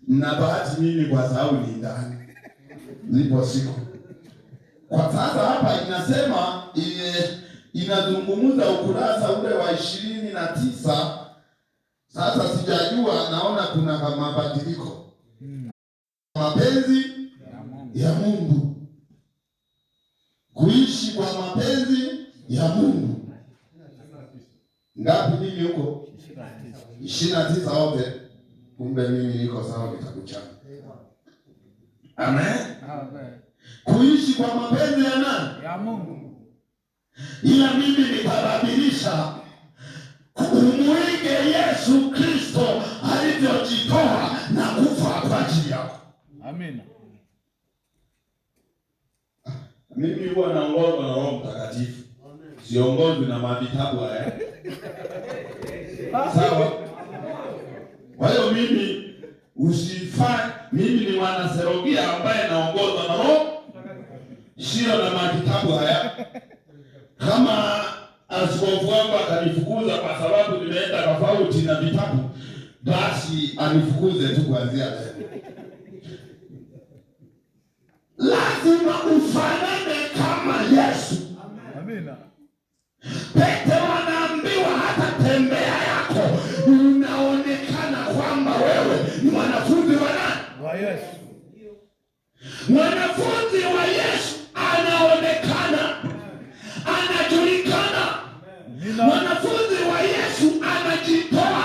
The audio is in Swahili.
Na bahati mimi kwa sababu ni ndani. Nipo siku. Kwa sasa hapa inasema inazungumza ukurasa ule wa 29. Sasa sijajua, naona kuna kama mabadiliko. Mapenzi ya Mungu. Kuishi kwa mapenzi ya Mungu. Ngapi mimi huko? 29 wote. Kumbe mimi niko sawa kitabu changu. Amen. Amen. Kuishi kwa mapenzi ya nani? Ya Mungu. Ila mimi nitabadilisha umuige Yesu Kristo alivyojitoa na kufa kwa ajili yako. Amina. Mimi huwa naongozwa na Roho Mtakatifu. Siongozwi na mavitabu haya. Sawa? Kwa hiyo mimi mimi ni mwanaserogia ambaye naongozwa na Roho, sio na mavitabu haya. Kama askofu wangu akanifukuza kwa sababu nimeenda tofauti na vitabu, basi anifukuze tu kuanzia leo. Lazima ufanane kama Yesu. Amina. Petro anaambiwa hata tembea yako unaonekana kwamba wewe ni mwanafunzi wa nani? Wa Yesu. Mwanafunzi wa Yesu anaonekana, anajulikana. Mwanafunzi wa Yesu anajitoa